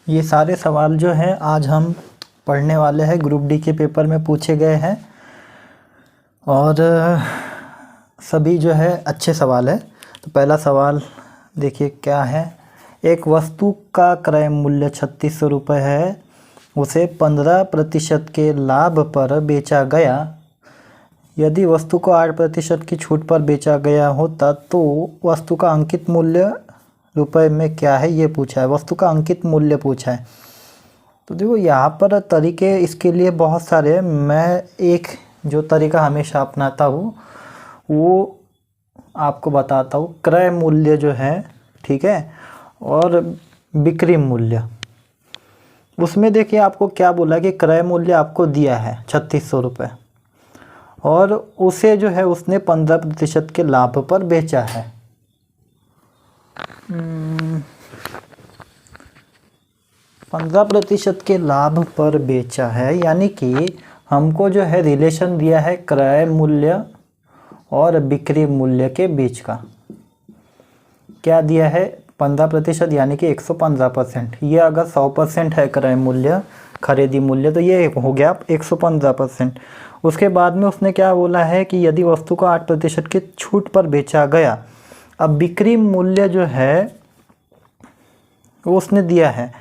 ये सारे सवाल जो हैं आज हम पढ़ने वाले हैं, ग्रुप डी के पेपर में पूछे गए हैं और सभी जो है अच्छे सवाल है। तो पहला सवाल देखिए क्या है। एक वस्तु का क्रय मूल्य 3600 रुपये है, उसे 15% के लाभ पर बेचा गया। यदि वस्तु को 8% की छूट पर बेचा गया होता तो वस्तु का अंकित मूल्य रुपए में क्या है, ये पूछा है। वस्तु का अंकित मूल्य पूछा है। तो देखो यहाँ पर तरीके इसके लिए बहुत सारे हैं। मैं एक जो तरीका हमेशा अपनाता हूँ वो आपको बताता हूँ। क्रय मूल्य जो है, ठीक है, और बिक्री मूल्य, उसमें देखिए आपको क्या बोला कि क्रय मूल्य आपको दिया है 3600 रुपये और उसे जो है उसने 15% के लाभ पर बेचा है। 15% के लाभ पर बेचा है, यानी कि हमको जो है रिलेशन दिया है क्रय मूल्य और बिक्री मूल्य के बीच का। क्या दिया है? 15% यानी कि 115%। ये अगर 100% है क्रय मूल्य, खरीदी मूल्य, तो ये हो गया 115%। उसके बाद में उसने क्या बोला है कि यदि वस्तु को 8% की छूट पर बेचा गया। अब बिक्री मूल्य जो है वो उसने दिया है।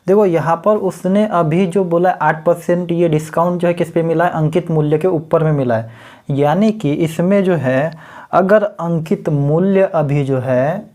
देखो यहाँ पर उसने अभी जो बोला 8%, ये डिस्काउंट जो है किस पे मिला है? अंकित मूल्य के ऊपर में मिला है। यानी कि इसमें जो है अगर अंकित मूल्य अभी जो है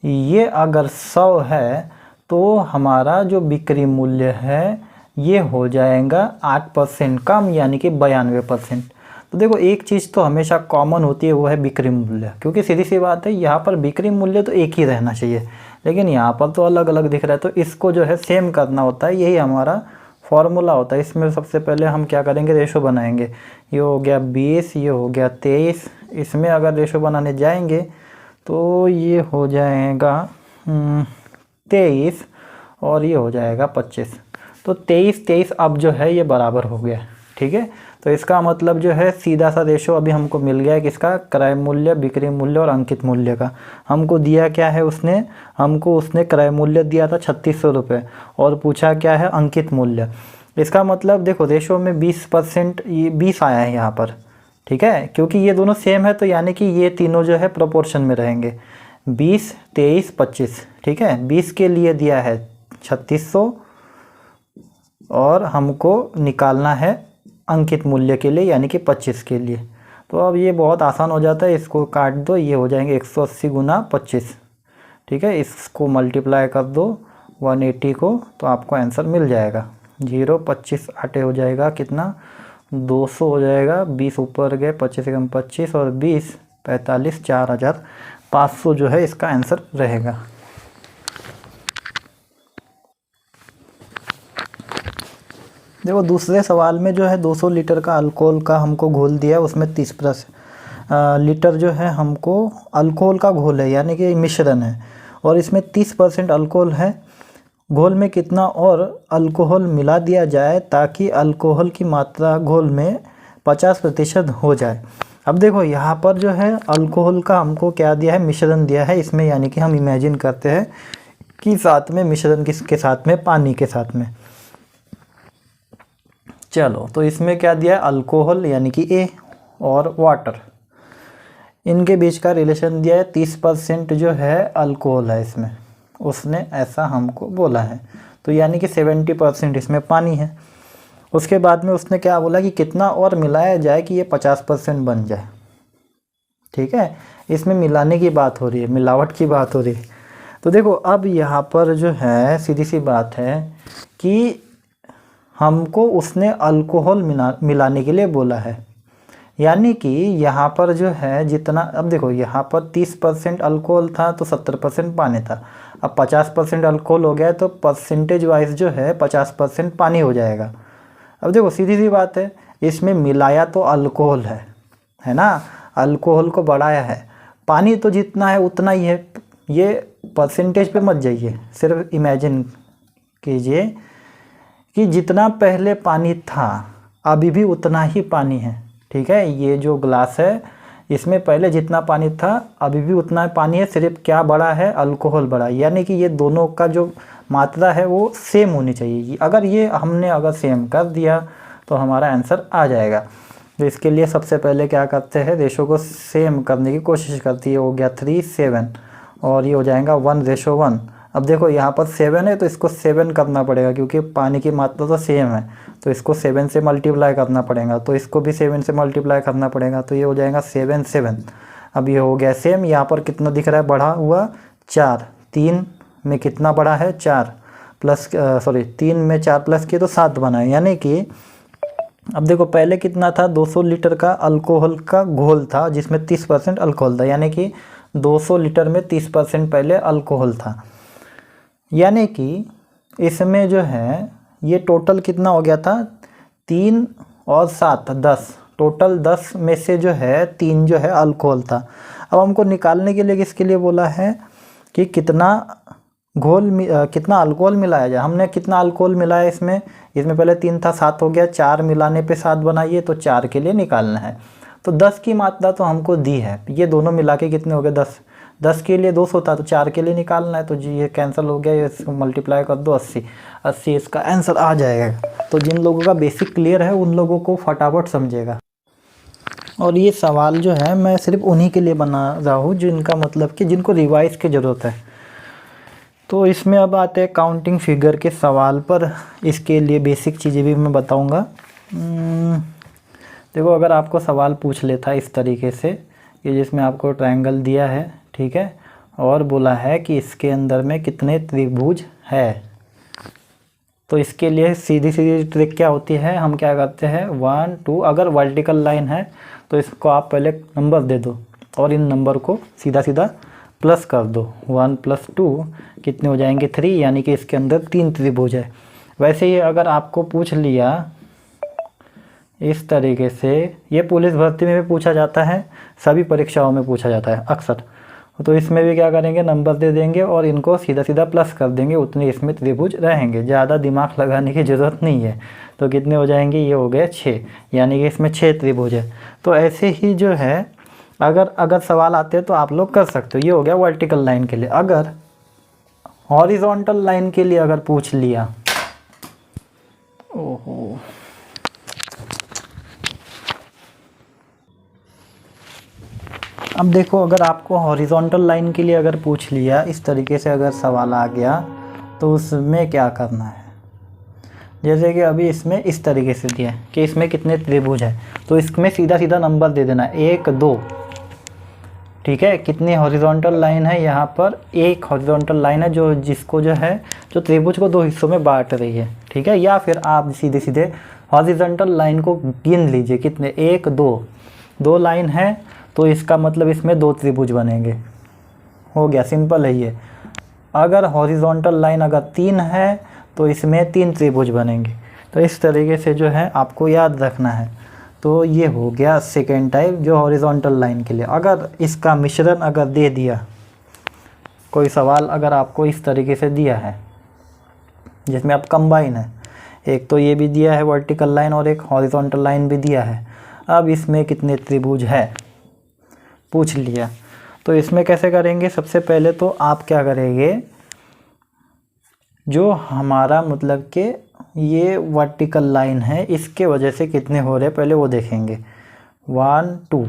ये अगर 100 है तो हमारा जो बिक्री मूल्य है ये हो जाएगा 8% कम, यानी कि 92%। तो देखो एक चीज़ तो हमेशा कॉमन होती है, वो है बिक्री मूल्य, क्योंकि सीधी सी बात है यहाँ पर बिक्री मूल्य तो एक ही रहना चाहिए, लेकिन यहाँ पर तो अलग अलग दिख रहा है। तो इसको जो है सेम करना होता है, यही हमारा फॉर्मूला होता है। इसमें सबसे पहले हम क्या करेंगे? रेशो बनाएंगे। ये हो गया 20, ये हो गया 23। इसमें अगर रेशो बनाने जाएंगे तो ये हो जाएगा 23 और ये हो जाएगा 25। तो 23 अब जो है ये बराबर हो गया, ठीक है। तो इसका मतलब जो है सीधा सा रेशो अभी हमको मिल गया है किसका? क्रय मूल्य, बिक्री मूल्य और अंकित मूल्य का। हमको दिया क्या है उसने क्रय मूल्य दिया था 3600 रुपये और पूछा क्या है? अंकित मूल्य। इसका मतलब देखो रेशो में 20%, ये 20 आया है यहाँ पर, ठीक है, क्योंकि ये दोनों सेम है। तो यानी कि ये तीनों जो है प्रोपोर्शन में रहेंगे, 20, 23, 25, ठीक है। 20 के लिए दिया है 3600 और हमको निकालना है अंकित मूल्य के लिए, यानी कि 25 के लिए। तो अब ये बहुत आसान हो जाता है, इसको काट दो, ये हो जाएंगे 180 गुना 25, ठीक है। इसको मल्टीप्लाई कर दो 180 को, तो आपको आंसर मिल जाएगा। 0, 25 8 हो जाएगा कितना? 200 हो जाएगा। 20 ऊपर गए, 25 कम 25 और 20 45, 4500 जो है इसका आंसर रहेगा। देखो दूसरे सवाल में जो है 200 लीटर का अल्कोहल का हमको घोल दिया है, उसमें 30 लीटर जो है हमको अल्कोहल का घोल है, यानी कि मिश्रण है, और इसमें 30% अल्कोहल है। घोल में कितना और अल्कोहल मिला दिया जाए ताकि अल्कोहल की मात्रा घोल में 50% हो जाए। अब देखो यहाँ पर जो है अल्कोहल का हमको क्या दिया है? मिश्रण दिया है इसमें, यानी कि हम इमेजिन करते हैं कि साथ में मिश्रण किसके साथ में? पानी के साथ में। चलो तो इसमें क्या दिया है? अल्कोहल यानी कि A और वाटर, इनके बीच का रिलेशन दिया है। 30% जो है अल्कोहल है इसमें, उसने ऐसा हमको बोला है। तो यानी कि 70% इसमें पानी है। उसके बाद में उसने क्या बोला कि कितना और मिलाया जाए कि ये 50% बन जाए, ठीक है। इसमें मिलाने की बात हो रही है, मिलावट की बात हो रही है। तो देखो अब यहाँ पर जो है सीधी सी बात है कि हमको उसने अल्कोहल मिलाने के लिए बोला है, यानी कि यहाँ पर जो है जितना, अब देखो यहाँ पर 30% अल्कोहल था तो 70% पानी था। अब 50% अल्कोहल हो गया तो परसेंटेज वाइज जो है 50% पानी हो जाएगा। अब देखो सीधी सी बात है, इसमें मिलाया तो अल्कोहल है ना, अल्कोहल को बढ़ाया है। पानी तो जितना है उतना ही है, ये परसेंटेज पे मत जाइए, सिर्फ इमेजिन कीजिए कि जितना पहले पानी था अभी भी उतना ही पानी है, ठीक है। ये जो ग्लास है इसमें पहले जितना पानी था अभी भी उतना पानी है, सिर्फ क्या बढ़ा है? अल्कोहल बढ़ा। यानी कि ये दोनों का जो मात्रा है वो सेम होनी चाहिए। अगर ये हमने अगर सेम कर दिया तो हमारा आंसर आ जाएगा। तो इसके लिए सबसे पहले क्या करते हैं, रेशो को सेम करने की कोशिश करती है। हो गया 3 7 और ये हो जाएगा 1:1। अब देखो यहाँ पर 7 है तो इसको 7 करना पड़ेगा क्योंकि पानी की मात्रा तो सेम है, तो इसको 7 से मल्टीप्लाई करना पड़ेगा, तो इसको भी 7 से मल्टीप्लाई करना पड़ेगा, तो ये हो जाएगा 7 7। अब ये हो गया सेम। यहाँ पर कितना दिख रहा है बढ़ा हुआ 4, 3 में कितना बढ़ा है 4 प्लस 3 में 4 प्लस किए तो 7 बना है। यानी कि अब देखो पहले कितना था, 200 लीटर का अल्कोहल का घोल था जिसमें 30% अल्कोहल था, यानी कि 200 लीटर में 30% पहले अल्कोहल था। यानी कि इसमें जो है ये टोटल कितना हो गया था, 3 और 7 10, टोटल 10 में से जो है 3 जो है अल्कोहल था। अब हमको निकालने के लिए किसके लिए बोला है कि कितना कितना अल्कोहल मिलाया जाए। हमने कितना अल्कोहल मिलाया इसमें पहले 3 था, 7 हो गया, 4 मिलाने पे 7 बनाइए, तो 4 के लिए निकालना है। तो 10 की मात्रा तो हमको दी है, ये दोनों मिला के कितने हो गए 10, 10 के लिए 200 था तो 4 के लिए निकालना है, तो जी ये कैंसिल हो गया, ये मल्टीप्लाई कर दो 80 इसका आंसर आ जाएगा। तो जिन लोगों का बेसिक क्लियर है उन लोगों को फटाफट समझेगा। और ये सवाल जो है मैं सिर्फ उन्हीं के लिए बना रहा हूँ जिनका मतलब कि जिनको रिवाइज की ज़रूरत है। तो इसमें अब आते हैं काउंटिंग फिगर के सवाल पर। इसके लिए बेसिक चीज़ें भी मैं बताऊँगा। देखो अगर आपको सवाल पूछ लेता है इस तरीके से कि जिसमें आपको ट्रायंगल दिया है, ठीक है, और बोला है कि इसके अंदर में कितने त्रिभुज है, तो इसके लिए सीधी सीधी ट्रिक क्या होती है, हम क्या करते हैं 1 2, अगर वर्टिकल लाइन है तो इसको आप पहले नंबर दे दो और इन नंबर को सीधा सीधा प्लस कर दो। 1 + 2 कितने हो जाएंगे 3, यानी कि इसके अंदर 3 त्रिभुज है। वैसे ही अगर आपको पूछ लिया इस तरीके से, ये पुलिस भर्ती में भी पूछा जाता है, सभी परीक्षाओं में पूछा जाता है अक्सर, तो इसमें भी क्या करेंगे नंबर दे देंगे और इनको सीधा सीधा प्लस कर देंगे, उतने इसमें त्रिभुज रहेंगे, ज़्यादा दिमाग लगाने की ज़रूरत नहीं है। तो कितने हो जाएंगे, ये हो गए 6, यानी कि इसमें 6 त्रिभुज है। तो ऐसे ही जो है अगर सवाल आते हैं तो आप लोग कर सकते हो। ये हो गया वर्टिकल लाइन के लिए। अगर हॉरिजॉन्टल लाइन के लिए अगर पूछ लिया, ओहो अब देखो अगर आपको हॉरिजॉन्टल लाइन के लिए अगर पूछ लिया इस तरीके से अगर सवाल आ गया तो उसमें क्या करना है, जैसे कि अभी इसमें इस तरीके से दिया है कि इसमें कितने त्रिभुज है, तो इसमें सीधा सीधा नंबर दे देना 1 2, ठीक है। कितनी हॉरिजॉन्टल लाइन है, यहाँ पर एक हॉरिजॉन्टल लाइन है जो त्रिभुज को 2 हिस्सों में बांट रही है, ठीक है। या फिर आप सीधे सीधे हॉरिजॉन्टल लाइन को गिन लीजिए, कितने 1 2 लाइन है, तो इसका मतलब इसमें 2 त्रिभुज बनेंगे, हो गया, सिंपल है ये। अगर हॉरिजॉन्टल लाइन अगर 3 है तो इसमें 3 त्रिभुज बनेंगे। तो इस तरीके से जो है आपको याद रखना है। तो ये हो गया सेकेंड टाइप जो हॉरिजॉन्टल लाइन के लिए। अगर इसका मिश्रण अगर दे दिया, कोई सवाल अगर आपको इस तरीके से दिया है जिसमें आप कंबाइन है, एक तो ये भी दिया है वर्टिकल लाइन और एक हॉरिजॉन्टल लाइन भी दिया है, अब इसमें कितने त्रिभुज है पूछ लिया, तो इसमें कैसे करेंगे, सबसे पहले तो आप क्या करेंगे, जो हमारा मतलब कि ये वर्टिकल लाइन है इसके वजह से कितने हो रहे हैं पहले वो देखेंगे, 1 2,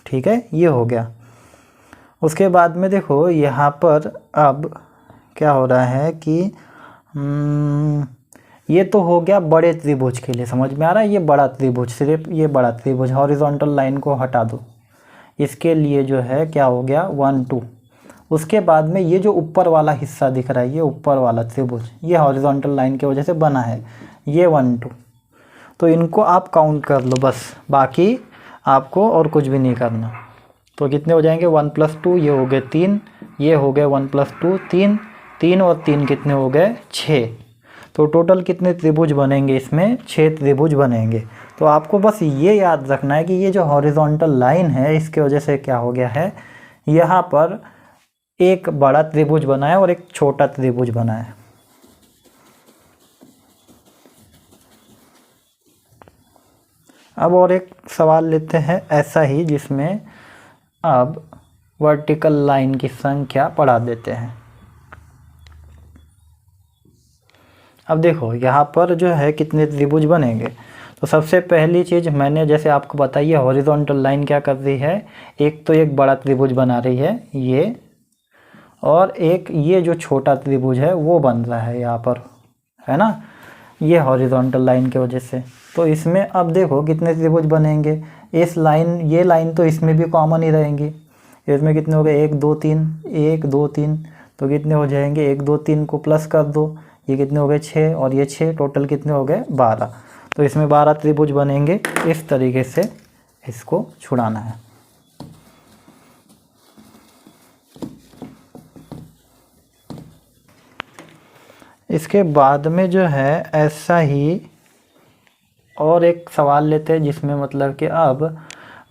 ठीक है, ये हो गया। उसके बाद में देखो यहाँ पर अब क्या हो रहा है कि ये तो हो गया बड़े त्रिभुज के लिए, समझ में आ रहा है, ये बड़ा त्रिभुज, सिर्फ ये बड़ा त्रिभुज, हॉरिजॉन्टल लाइन को हटा दो, इसके लिए जो है क्या हो गया 1 2। उसके बाद में ये जो ऊपर वाला हिस्सा दिख रहा है, ये ऊपर वाला त्रिभुज, ये हॉरिजॉन्टल लाइन की वजह से बना है, ये 1 2, तो इनको आप काउंट कर लो बस, बाकी आपको और कुछ भी नहीं करना। तो कितने हो जाएंगे 1 + 2, ये हो गए 3, ये हो गए 1 + 2 3, 3 और 3 कितने हो गए 6। तो टोटल कितने त्रिभुज बनेंगे, इसमें 6 त्रिभुज बनेंगे। तो आपको बस ये याद रखना है कि ये जो हॉरिजॉन्टल लाइन है इसके वजह से क्या हो गया है, यहाँ पर एक बड़ा त्रिभुज बना है और एक छोटा त्रिभुज बना है। अब और एक सवाल लेते हैं ऐसा ही, जिसमें अब वर्टिकल लाइन की संख्या बढ़ा देते हैं। अब देखो यहाँ पर जो है कितने त्रिभुज बनेंगे। तो सबसे पहली चीज़ मैंने जैसे आपको बताई है, हॉरिजॉन्टल लाइन क्या कर रही है, एक तो एक बड़ा त्रिभुज बना रही है ये, और एक ये जो छोटा त्रिभुज है वो बन रहा है यहाँ पर, है ना, ये हॉरिजॉन्टल लाइन की वजह से। तो इसमें अब देखो कितने त्रिभुज बनेंगे, इस लाइन, ये लाइन तो इसमें भी कॉमन ही रहेंगी। इसमें कितने हो गए, 1 2 3, 1 2 3, तो कितने हो जाएंगे, 1 2 3 को प्लस कर दो, ये कितने हो गए 6, और ये 6, टोटल कितने हो गए 12। तो इसमें 12 त्रिभुज बनेंगे। इस तरीके से इसको छुड़ाना है। इसके बाद में जो है ऐसा ही और एक सवाल लेते हैं जिसमें मतलब कि अब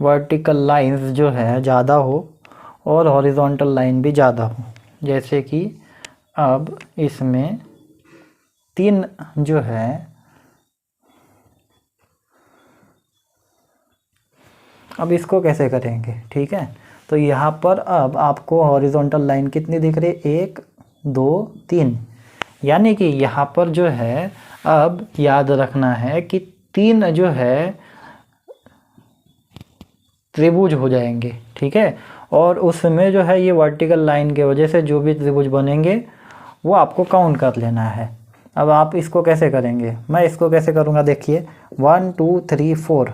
वर्टिकल लाइंस जो है ज़्यादा हो और हॉरिजॉन्टल लाइन भी ज़्यादा हो। जैसे कि अब इसमें 3 जो है, अब इसको कैसे करेंगे, ठीक है। तो यहाँ पर अब आपको हॉरिजॉन्टल लाइन कितनी दिख रही है, 1 2 3, यानी कि यहाँ पर जो है अब याद रखना है कि 3 जो है त्रिभुज हो जाएंगे, ठीक है। और उसमें जो है ये वर्टिकल लाइन की वजह से जो भी त्रिभुज बनेंगे वो आपको काउंट कर लेना है। अब आप इसको कैसे करेंगे, मैं इसको कैसे करूँगा, देखिए 1 2 3 4।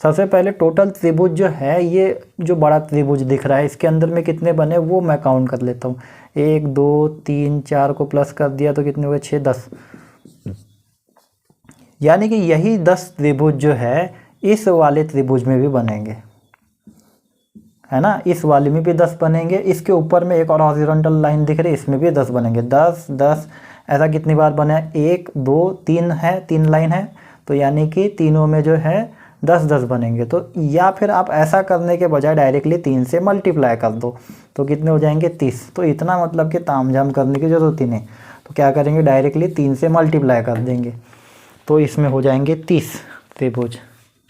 सबसे पहले टोटल त्रिभुज जो है, ये जो बड़ा त्रिभुज दिख रहा है इसके अंदर में कितने बने वो मैं काउंट कर लेता हूँ। 1 2 3 4 को प्लस कर दिया तो कितने हुए, 6 10, यानी कि यही 10 त्रिभुज जो है इस वाले त्रिभुज में भी बनेंगे, है ना। इस वाले में भी 10 बनेंगे, इसके ऊपर में एक और हॉरिजॉन्टल लाइन दिख रही है, इसमें भी 10 बनेंगे। 10 10 ऐसा कितनी बार बना है, 1 2 3 है, 3 लाइन है, तो यानी कि तीनों में जो है 10 10 बनेंगे। तो या फिर आप ऐसा करने के बजाय डायरेक्टली 3 से मल्टीप्लाई कर दो, तो कितने हो जाएंगे 30। तो इतना मतलब कि तामझाम करने की ज़रूरत ही नहीं, तो क्या करेंगे डायरेक्टली 3 से मल्टीप्लाई कर देंगे, तो इसमें हो जाएंगे 30 त्रिभुज।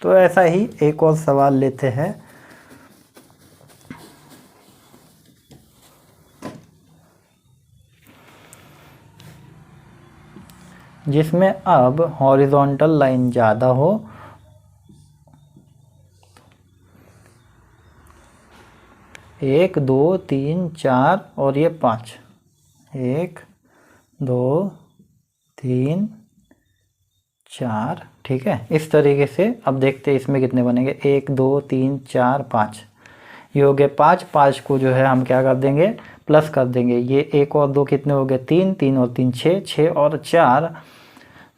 तो ऐसा ही एक और सवाल लेते हैं। जिसमें अब हॉरिजॉन्टल लाइन ज़्यादा हो, एक 2 3 4 और ये 5, 1 2 3 4, ठीक है। इस तरीके से अब देखते हैं इसमें कितने बनेंगे, 1 2 3 4 5, ये हो गए 5। 5 को जो है हम क्या कर देंगे, प्लस कर देंगे। ये 1 और 2 कितने हो गए, 3, 3 और 3 6, 6 और 4,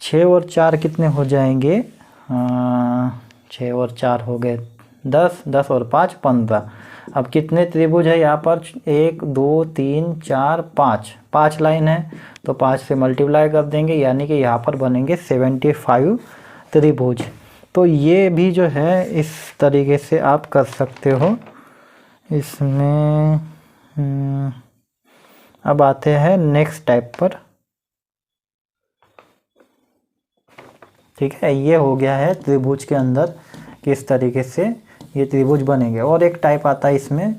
6 और 4 कितने हो जाएंगे, 6 और 4 हो गए 10, 10 और 5 15। अब कितने त्रिभुज है यहाँ पर, 1 2 3 4 5, 5 लाइन है, तो 5 से मल्टीप्लाई कर देंगे, यानी कि यहाँ पर बनेंगे 75 त्रिभुज। तो ये भी जो है इस तरीके से आप कर सकते हो। इसमें अब आते हैं नेक्स्ट टाइप पर, ठीक है। ये हो गया है त्रिभुज के अंदर किस तरीके से ये त्रिभुज बनेंगे। और एक टाइप आता है इसमें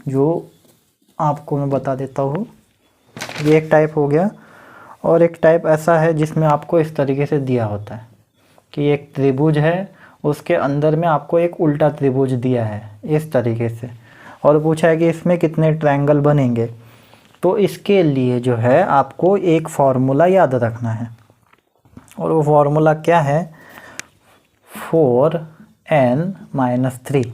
जो आपको मैं बता देता हूँ, ये एक टाइप हो गया। और एक टाइप ऐसा है जिसमें आपको इस तरीके से दिया होता है कि एक त्रिभुज है, उसके अंदर में आपको एक उल्टा त्रिभुज दिया है इस तरीके से, और पूछा है कि इसमें कितने ट्रायंगल बनेंगे। तो इसके लिए जो है आपको एक फॉर्मूला याद रखना है, और वो फॉर्मूला क्या है, 4n-3।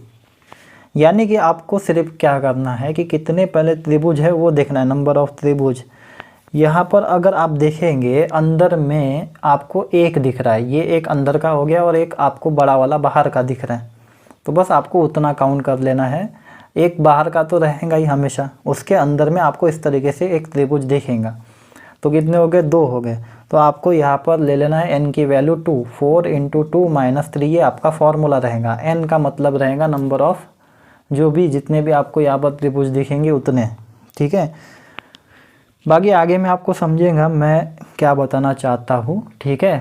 यानी कि आपको सिर्फ क्या करना है कि कितने पहले त्रिभुज है वो देखना है, नंबर ऑफ त्रिभुज। यहाँ पर अगर आप देखेंगे अंदर में आपको एक दिख रहा है, ये एक अंदर का हो गया और एक आपको बड़ा वाला बाहर का दिख रहा है, तो बस आपको उतना काउंट कर लेना है। एक बाहर का तो रहेगा ही हमेशा, उसके अंदर में आपको इस तरीके से एक त्रिभुज दिखेगा। तो कितने हो गए, 2 हो गए। तो आपको यहाँ पर ले लेना है n की वैल्यू 2, 4 × 2 - 3, ये आपका फॉर्मूला रहेगा। n का मतलब रहेगा नंबर ऑफ, जो भी जितने भी आपको यहाँ पर त्रिभुज दिखेंगे उतने, ठीक है। बाकी आगे में आपको समझेगा मैं क्या बताना चाहता हूँ, ठीक है।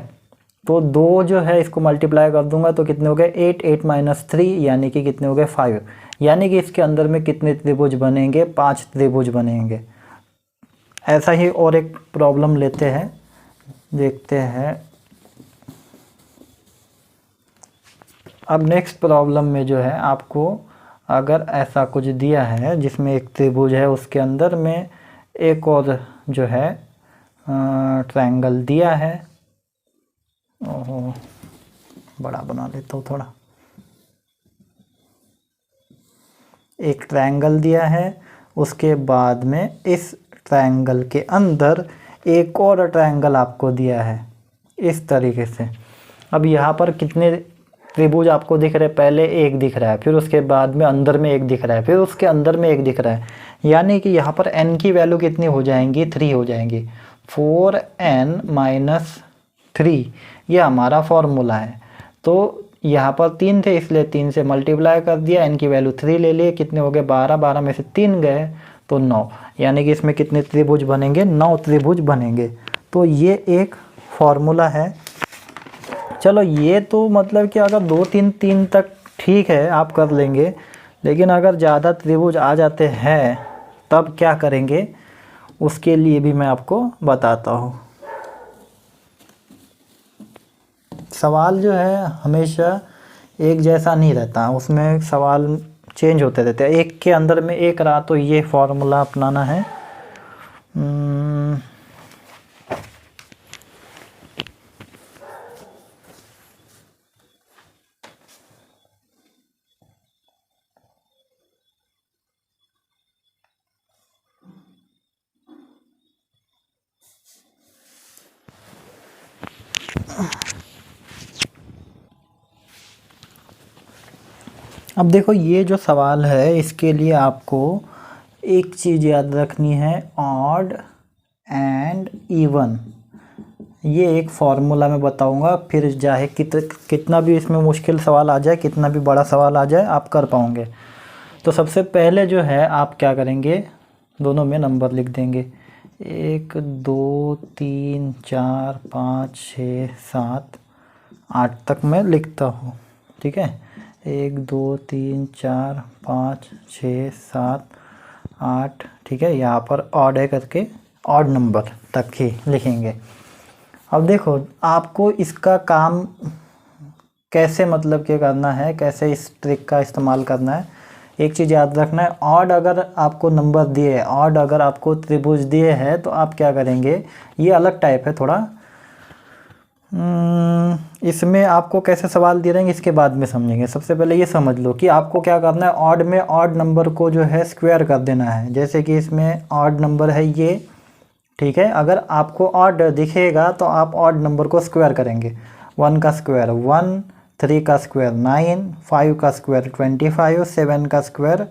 तो 2 जो है इसको मल्टीप्लाई कर दूंगा तो कितने हो गए, 8, 8 - 3, यानी कि कितने हो गए 5। यानी कि इसके अंदर में कितने त्रिभुज बनेंगे, 5 त्रिभुज बनेंगे। ऐसा ही और एक प्रॉब्लम लेते हैं देखते हैं। अब नेक्स्ट प्रॉब्लम में जो है आपको अगर ऐसा कुछ दिया है जिसमें एक त्रिभुज है, उसके अंदर में एक और जो है ट्रायंगल दिया है। ओहो, बड़ा बना लेता हूँ थोड़ा। एक ट्रायंगल दिया है, उसके बाद में इस ट्रायंगल के अंदर एक और ट्रायंगल आपको दिया है इस तरीके से। अब यहाँ पर कितने त्रिभुज आपको दिख रहे हैं? पहले एक दिख रहा है, फिर उसके बाद में अंदर में एक दिख रहा है, फिर उसके अंदर में एक दिख रहा है। यानी कि यहाँ पर n की वैल्यू कितनी हो जाएंगी? 3 हो जाएंगी। 4n-3 ये हमारा फॉर्मूला है। तो यहाँ पर 3 थे, इसलिए 3 से मल्टीप्लाई कर दिया, n की वैल्यू 3 ले लिए। कितने हो गए? 12। 12 में से 3 गए तो 9। यानी कि इसमें कितने त्रिभुज बनेंगे? 9 त्रिभुज बनेंगे। तो ये एक फॉर्मूला है। चलो ये तो मतलब कि अगर 2 3 तक ठीक है, आप कर लेंगे। लेकिन अगर ज़्यादा त्रिभुज आ जाते हैं तब क्या करेंगे, उसके लिए भी मैं आपको बताता हूँ। सवाल जो है हमेशा एक जैसा नहीं रहता, उसमें सवाल चेंज होते रहते हैं। एक के अंदर में एक रहा तो ये फॉर्मूला अपनाना है। अब देखो ये जो सवाल है इसके लिए आपको एक चीज़ याद रखनी है, ऑड एंड इवन। ये एक फॉर्मूला मैं बताऊंगा, फिर चाहे कितना भी इसमें मुश्किल सवाल आ जाए, कितना भी बड़ा सवाल आ जाए, आप कर पाओगे। तो सबसे पहले जो है आप क्या करेंगे, दोनों में नंबर लिख देंगे। 1 2 3 4 5 6 7 8 तक मैं लिखता हूँ, ठीक है। 1 2 3 4 5 6 7 8, ठीक है। यहाँ पर ऑड है करके ऑड नंबर तक ही लिखेंगे। अब देखो आपको इसका काम कैसे मतलब क्या करना है, कैसे इस ट्रिक का इस्तेमाल करना है। एक चीज़ याद रखना है, ऑड अगर आपको नंबर दिए है, ऑड अगर आपको त्रिभुज दिए हैं तो आप क्या करेंगे, ये अलग टाइप है थोड़ा। इसमें आपको कैसे सवाल दिए रहेंगे इसके बाद में समझेंगे। सबसे पहले ये समझ लो कि आपको क्या करना है, ऑड में ऑड नंबर को जो है स्क्वायर कर देना है। जैसे कि इसमें ऑड नंबर है ये, ठीक है। अगर आपको ऑड दिखेगा तो आप ऑड नंबर को स्क्वायर करेंगे। 1 का स्क्वायर 1, 3 का स्क्वायर 9, 5 का स्क्वायर 25, 7 का स्क्वायर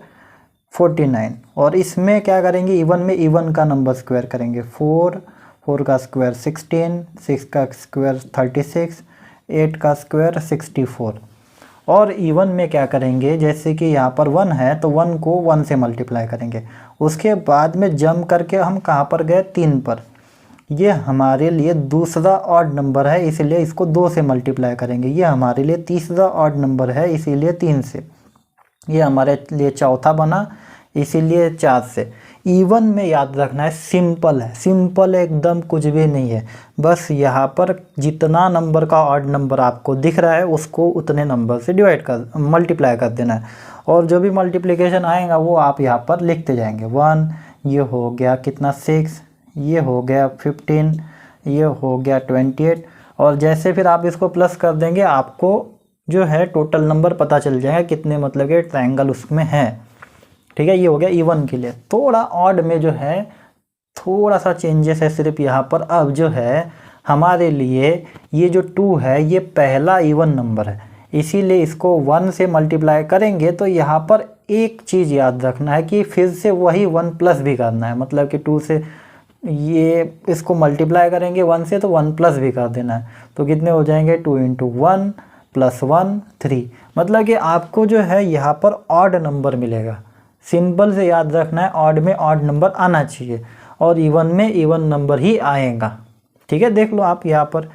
49। और इसमें क्या करेंगे, इवन में इवन का नंबर स्क्वायर करेंगे। 4 का स्क्वायर 16, 6 का स्क्वायर 36, 8 का स्क्वायर 64। और इवन में क्या करेंगे, जैसे कि यहाँ पर 1 है तो 1 को 1 से मल्टीप्लाई करेंगे। उसके बाद में जंप करके हम कहाँ पर गए, 3 पर। ये हमारे लिए दूसरा ऑड नंबर है, इसीलिए इसको 2 से मल्टीप्लाई करेंगे। ये हमारे लिए तीसरा ऑड नंबर है, इसीलिए 3 से। ये हमारे लिए चौथा बना, इसीलिए 4 से। इवन में याद रखना है सिंपल है, सिंपल एकदम कुछ भी नहीं है। बस यहाँ पर जितना नंबर का ऑड नंबर आपको दिख रहा है उसको उतने नंबर से डिवाइड कर मल्टीप्लाई कर देना है। और जो भी मल्टीप्लिकेशन आएगा वो आप यहाँ पर लिखते जाएंगे। 1 ये हो गया कितना 6, ये हो गया 15, ये हो गया 28। और जैसे फिर आप इसको प्लस कर देंगे आपको जो है टोटल नंबर पता चल जाएगा कितने मतलब के ट्रायंगल उसमें हैं, ठीक है। ये हो गया इवन के लिए। थोड़ा ऑड में जो है थोड़ा सा चेंजेस है सिर्फ यहाँ पर। अब जो है हमारे लिए ये जो 2 है ये पहला इवन नंबर है, इसीलिए इसको 1 से मल्टीप्लाई करेंगे। तो यहाँ पर एक चीज़ याद रखना है कि फिर से वही 1 प्लस भी करना है। मतलब कि 2 से ये इसको मल्टीप्लाई करेंगे 1 से तो 1 प्लस भी कर देना है। तो कितने हो जाएंगे, 2 × 1 + 1 3। मतलब कि आपको जो है यहाँ पर ऑड नंबर मिलेगा। सिंपल से याद रखना है, ऑड में ऑड नंबर आना चाहिए और इवन में इवन नंबर ही आएगा, ठीक है। देख लो आप यहाँ पर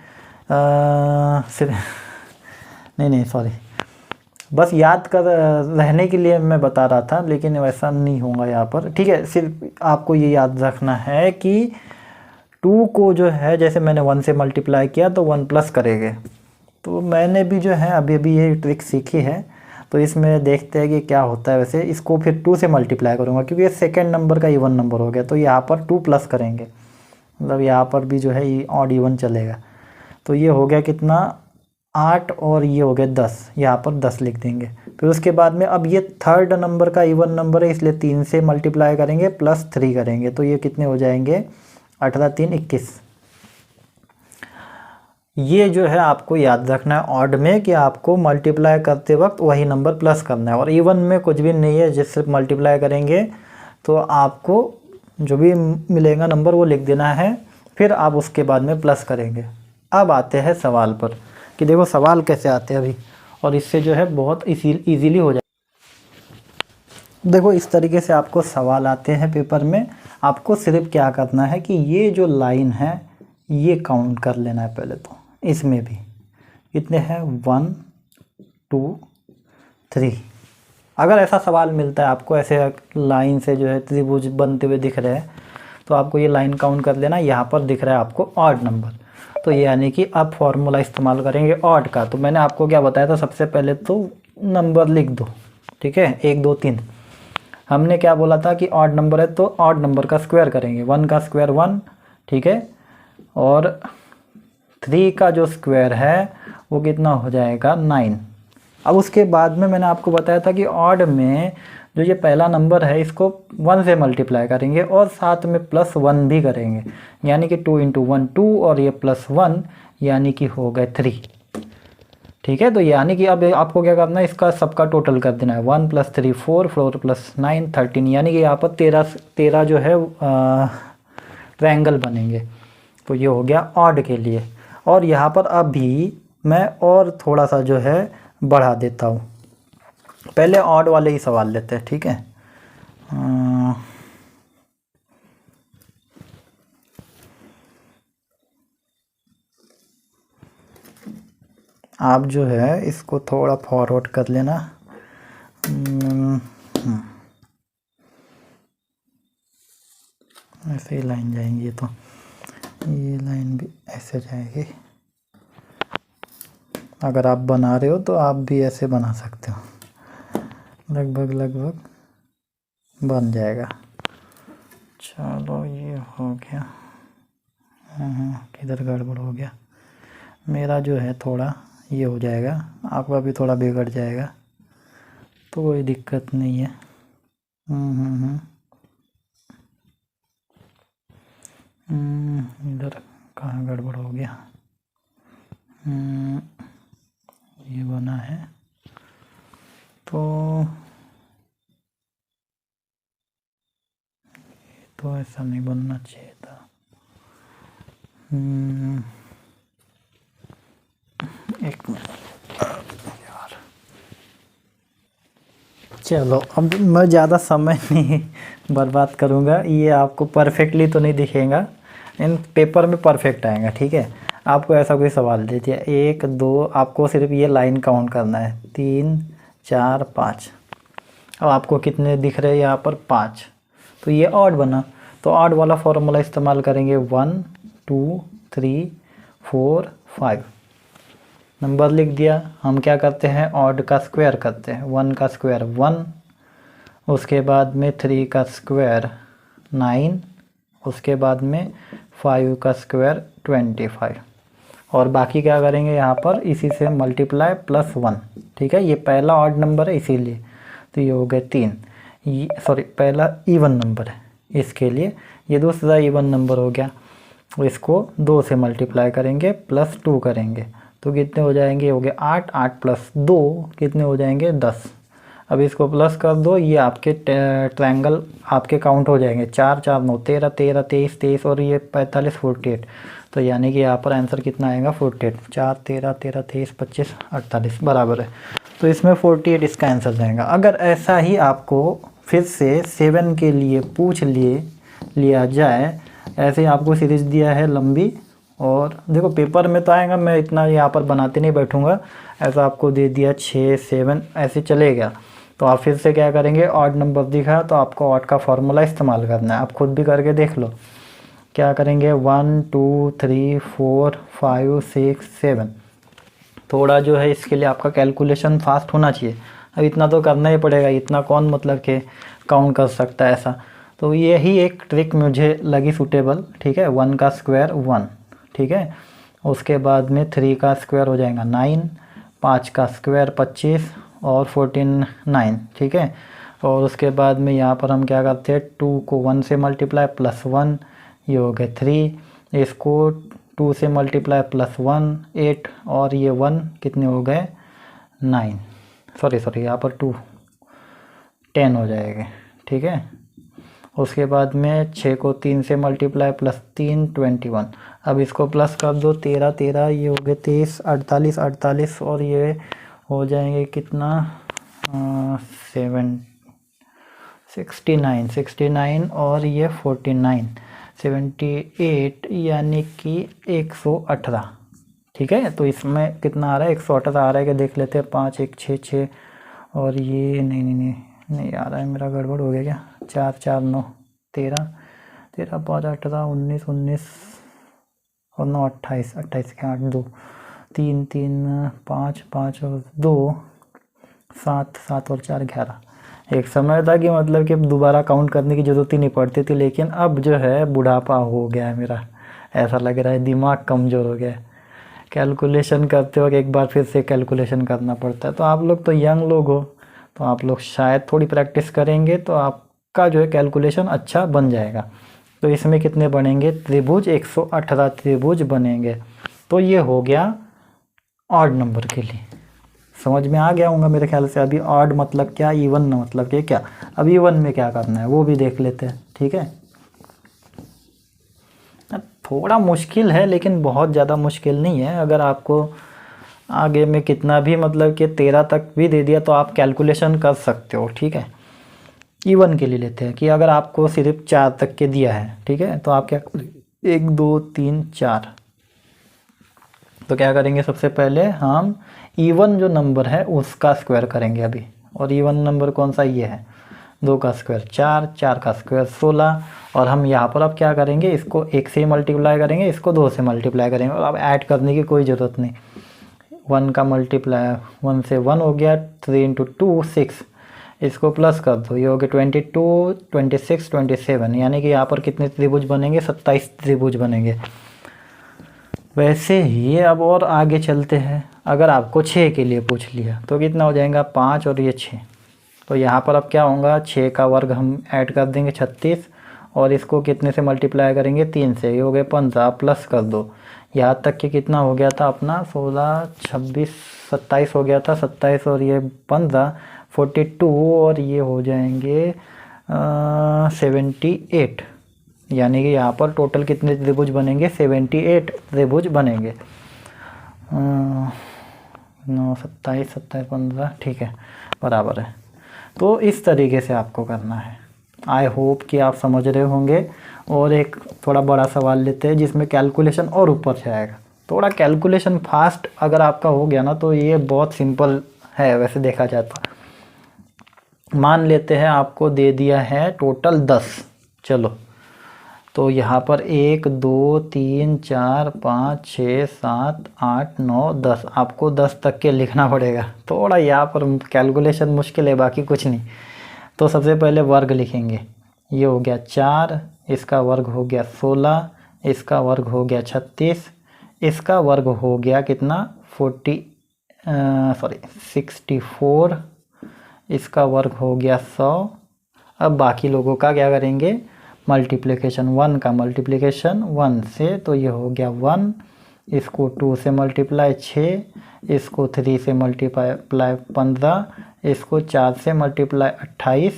नहीं सॉरी, बस याद कर रहने के लिए मैं बता रहा था, लेकिन वैसा नहीं होगा यहाँ पर, ठीक है। सिर्फ आपको ये याद रखना है कि 2 को जो है जैसे मैंने 1 से मल्टीप्लाई किया तो 1 प्लस करेंगे। तो मैंने भी जो है अभी अभी ये ट्रिक सीखी है, तो इसमें देखते हैं कि क्या होता है। वैसे इसको फिर 2 से मल्टीप्लाई करूँगा क्योंकि ये सेकेंड नंबर का इवन नंबर हो गया, तो यहाँ पर 2 प्लस करेंगे, मतलब यहाँ पर भी जो है ये ऑड इवन चलेगा। तो ये हो गया कितना 8 और ये हो गया 10, यहाँ पर 10 लिख देंगे। फिर उसके बाद में अब ये थर्ड नंबर का इवन नंबर है इसलिए 3 से मल्टीप्लाई करेंगे प्लस 3 करेंगे, तो ये कितने हो जाएंगे 18 3 21। ये जो है आपको याद रखना है ऑड में कि आपको मल्टीप्लाई करते वक्त वही नंबर प्लस करना है, और इवन में कुछ भी नहीं है, जिससे मल्टीप्लाई करेंगे तो आपको जो भी मिलेगा नंबर वो लिख देना है, फिर आप उसके बाद में प्लस करेंगे। अब आते हैं सवाल पर कि देखो सवाल कैसे आते हैं अभी, और इससे जो है बहुत इजीली हो जाए। देखो इस तरीके से आपको सवाल आते हैं पेपर में। आपको सिर्फ क्या करना है कि ये जो लाइन है ये काउंट कर लेना है पहले, तो इसमें भी कितने हैं 1 2 3। अगर ऐसा सवाल मिलता है आपको ऐसे लाइन से जो है त्रिभुज बनते हुए दिख रहे हैं, तो आपको ये लाइन काउंट कर लेना। यहाँ पर दिख रहा है आपको ऑड नंबर, तो यानी कि आप फॉर्मूला इस्तेमाल करेंगे ऑड का। तो मैंने आपको क्या बताया था, सबसे पहले तो नंबर लिख दो, ठीक है 1 2 3। हमने क्या बोला था कि ऑड नंबर है तो ऑड नंबर का स्क्वायर करेंगे, 1 का स्क्वायर 1, ठीक है, और 3 का जो स्क्वायर है वो कितना हो जाएगा 9। अब उसके बाद में मैंने आपको बताया था कि ऑड में जो ये पहला नंबर है इसको 1 से मल्टीप्लाई करेंगे और साथ में प्लस 1 भी करेंगे, यानी कि 2 × 1 2 और ये प्लस 1 यानी कि हो गए 3, ठीक है। तो यानी कि अब आपको क्या करना है, इसका सबका टोटल कर देना है, 1 + 3 4 4 + 9 13, यानी कि यहाँ पर 13 जो है ट्रायंगल बनेंगे। तो ये हो गया ऑड के लिए। और यहाँ पर अभी मैं और थोड़ा सा जो है बढ़ा देता हूँ, पहले ऑड वाले ही सवाल लेते हैं, ठीक है। आप जो है इसको थोड़ा फॉरवर्ड कर लेना। ऐसे ही लाइन जाएंगी, तो ये लाइन भी ऐसे जाएगी। अगर आप बना रहे हो तो आप भी ऐसे बना सकते हो, लगभग बन जाएगा। चलो ये हो गया। किधर गड़बड़ हो गया मेरा, जो है थोड़ा ये हो जाएगा, आपका भी थोड़ा बिगड़ जाएगा, तो कोई दिक्कत नहीं है। इधर कहाँ गड़बड़ हो गया, ये बना है तो ऐसा नहीं बनना चाहिए था। एक मिनट यार, चलो अब मैं ज़्यादा समय नहीं बर्बाद करूँगा। ये आपको परफेक्टली तो नहीं दिखेगा, इन पेपर में परफेक्ट आएगा, ठीक है। आपको ऐसा कोई सवाल दे दिया 1 2, आपको सिर्फ ये लाइन काउंट करना है 3 4 5। अब आपको कितने दिख रहे हैं यहाँ पर 5, तो ये ऑड बना। तो ऑड वाला फॉर्मूला इस्तेमाल करेंगे 1 2 3 4 5। नंबर लिख दिया। हम क्या करते हैं, ऑड का स्क्वायर करते हैं। 1 का स्क्वायर 1, उसके बाद में 3 का स्क्वायर 9, उसके बाद में 5 का स्क्वायर 25, और बाकी क्या करेंगे यहाँ पर इसी से मल्टीप्लाई प्लस 1, ठीक है। ये पहला ऑड नंबर है इसीलिए, तो ये हो गए 3, सॉरी पहला इवन नंबर है इसके लिए, ये दूसरा इवन नंबर हो गया। इसको 2 से मल्टीप्लाई करेंगे प्लस 2 करेंगे, तो कितने हो जाएंगे, हो गए 8, 8 + 2 कितने हो जाएंगे 10। अब इसको प्लस कर दो, ये आपके ट्रायंगल आपके काउंट हो जाएंगे, 4 4 9 13 13 23 23 और ये 45 48। तो यानी कि यहाँ पर आंसर कितना आएगा 48, 4 13 13 23 25 48 बराबर है। तो इसमें 48 इसका आंसर जाएगा। अगर ऐसा ही आपको फिर से 7 के लिए पूछ लिया जाए, ऐसे ही आपको सीरीज दिया है लंबी, और देखो पेपर में तो आएगा, मैं इतना यहाँ पर बनाते नहीं बैठूँगा, ऐसा आपको दे दिया 6 7 ऐसे चलेगा। तो आप फिर से क्या करेंगे, ऑड नंबर दिखा तो आपको ऑड का फॉर्मूला इस्तेमाल करना है, आप खुद भी करके देख लो। क्या करेंगे 1 2 3 4 5 6 7। थोड़ा जो है इसके लिए आपका कैलकुलेशन फास्ट होना चाहिए। अब इतना तो करना ही पड़ेगा, इतना कौन मतलब कि काउंट कर सकता है ऐसा। तो यही एक ट्रिक मुझे लगी सूटेबल, ठीक है। 1 का स्क्वायर 1, ठीक है। उसके बाद में 3 का स्क्वायर हो जाएगा 9, 5 का स्क्वायर 25 और 14 9, ठीक है। और उसके बाद में यहाँ पर हम क्या करते हैं 2 को 1 से मल्टीप्लाई प्लस 1, ये हो गए 3, इसको 2 से मल्टीप्लाई प्लस 1 8 और ये 1 कितने हो गए 9, सॉरी यहाँ पर 2 10 हो जाएगा, ठीक है। उसके बाद में 6 को 3 से मल्टीप्लाई प्लस 3 21। अब इसको प्लस कर दो 13 13, ये हो गए 23 48 48 और ये हो जाएंगे कितना 69 69 और ये 49 78 यानी कि 118, ठीक है। तो इसमें कितना आ रहा है 118 आ रहा है कि देख लेते हैं 5 1 6 6 और ये नहीं आ रहा है मेरा, गड़बड़ हो गया क्या। 4 4 9 13 13 5 18 19 19 और 9 28 28 के 8 2 3 3 5 5 और 2 7 7 और 4 11। एक समय था कि मतलब कि दोबारा काउंट करने की ज़रूरत ही नहीं पड़ती थी, लेकिन अब जो है बुढ़ापा हो गया है मेरा, ऐसा लग रहा है दिमाग कमज़ोर हो गया है। कैलकुलेशन करते वक्त एक बार फिर से कैलकुलेशन करना पड़ता है। तो आप लोग तो यंग लोग हो, तो आप लोग शायद थोड़ी प्रैक्टिस करेंगे तो आपका जो है कैलकुलेशन अच्छा बन जाएगा। तो इसमें कितने बनेंगे त्रिभुज 118 त्रिभुज बनेंगे। तो ये हो गया ऑड नंबर के लिए, समझ में आ गया होगा मेरे ख्याल से। अभी ऑड मतलब क्या, इवन मतलब कि क्या। अब इवन में क्या करना है वो भी देख लेते हैं, ठीक है। थोड़ा मुश्किल है लेकिन बहुत ज़्यादा मुश्किल नहीं है। अगर आपको आगे में कितना भी मतलब कि 13 तक भी दे दिया तो आप कैलकुलेशन कर सकते हो, ठीक है। इवन के लिए लेते हैं कि अगर आपको सिर्फ 4 तक के दिया है, ठीक है, तो आप क्या 1 2 3 4। तो क्या करेंगे सबसे पहले हम इवन जो नंबर है उसका स्क्वायर करेंगे अभी। और इवन नंबर कौन सा, ये है। 2 का स्क्वायर 4, 4 का स्क्वायर 16। और हम यहाँ पर अब क्या करेंगे, इसको 1 से मल्टीप्लाई करेंगे, इसको 2 से मल्टीप्लाई करेंगे। और अब ऐड करने की कोई ज़रूरत नहीं। 1 का मल्टीप्लाई 1 से 1 हो गया, 3 × 2 6, इसको प्लस कर दो, ये हो गया 22 26 27, यानी कि यहाँ पर कितने त्रिभुज बनेंगे 27 त्रिभुज बनेंगे। वैसे ही अब और आगे चलते हैं। अगर आपको 6 के लिए पूछ लिया तो कितना हो जाएगा 5 और ये 6। तो यहाँ पर अब क्या होगा 6 का वर्ग हम ऐड कर देंगे 36 और इसको कितने से मल्टीप्लाई करेंगे 3 से, ये हो गए 15, प्लस कर दो। यहाँ तक कि कितना हो गया था अपना 16 26 27 हो गया था, 27 और ये 15 42 और ये हो जाएंगे 78, यानी कि यहाँ पर टोटल कितने त्रिभुज बनेंगे 78 त्रिभुज बनेंगे। 9 27 27 15, ठीक है, बराबर है। तो इस तरीके से आपको करना है। आई होप कि आप समझ रहे होंगे। और एक थोड़ा बड़ा सवाल लेते हैं जिसमें कैलकुलेशन और ऊपर से आएगा। थोड़ा कैलकुलेशन फास्ट अगर आपका हो गया ना तो ये बहुत सिंपल है वैसे देखा जाए तो। मान लेते हैं आपको दे दिया है टोटल 10, चलो तो यहाँ पर 1 2 3 4 5 6 7 8 9 10, आपको 10 तक के लिखना पड़ेगा। थोड़ा यहाँ पर कैलकुलेशन मुश्किल है, बाकी कुछ नहीं। तो सबसे पहले वर्ग लिखेंगे, ये हो गया 4, इसका वर्ग हो गया 16, इसका वर्ग हो गया 36, इसका वर्ग हो गया कितना 64, इसका वर्ग हो गया 100। अब बाकी लोगों का क्या करेंगे मल्टीप्लिकेशन, 1 का मल्टीप्लिकेशन 1 से, तो ये हो गया 1, इसको 2 से मल्टीप्लाई 6, इसको 3 से मल्टीप्लाई 15, इसको 4 से मल्टीप्लाई 28,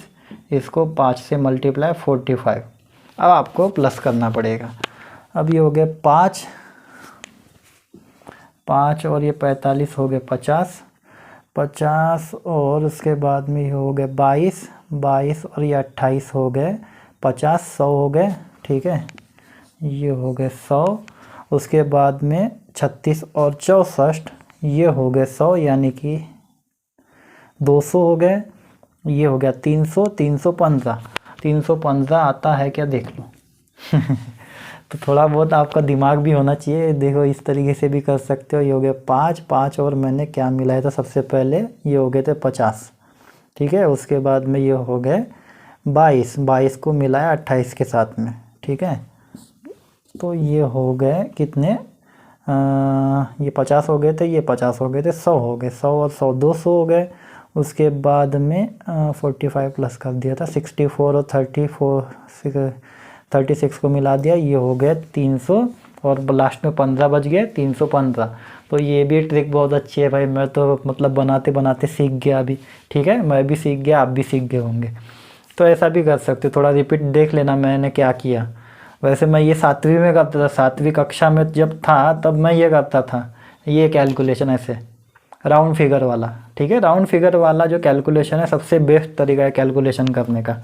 इसको 5 से मल्टीप्लाई 45। अब आपको प्लस करना पड़ेगा। अब ये हो गए 5 और ये 45 हो गए 50 और उसके बाद में ये हो गए 22 और ये 28 हो गए 50, 100 हो गए, ठीक है, ये हो गए 100। उसके बाद में 36 और 64 ये हो गए 100, यानी कि 200 हो गए। ये हो गया 300, 315 आता है क्या देख लो तो थोड़ा बहुत आपका दिमाग भी होना चाहिए। देखो इस तरीके से भी कर सकते हो। ये हो गया 5, 5 और मैंने क्या मिलाया था सबसे पहले, ये हो गए थे 50, ठीक है। उसके बाद में ये हो गए 22, 22 को मिलाया 28 के साथ में, ठीक है। तो ये हो गए कितने, ये 50 हो गए थे, ये 50 हो गए थे, 100 हो गए, 100 और 100 200 हो गए। उसके बाद में 45 प्लस कर दिया था, 64 और 36 को मिला दिया, ये हो गया 300 और लास्ट में 15 बच गए, 315। तो ये भी ट्रिक बहुत अच्छी है भाई, मैं तो मतलब बनाते बनाते सीख गया अभी, ठीक है। मैं भी सीख गया, आप भी सीख गए होंगे। तो ऐसा भी कर सकते हो, थोड़ा रिपीट देख लेना मैंने क्या किया। वैसे मैं ये 7वीं में करता था, 7वीं कक्षा में जब था तब मैं ये करता था, ये कैलकुलेशन ऐसे राउंड फिगर वाला, ठीक है। राउंड फिगर वाला जो कैलकुलेशन है सबसे बेस्ट तरीका है कैलकुलेशन करने का।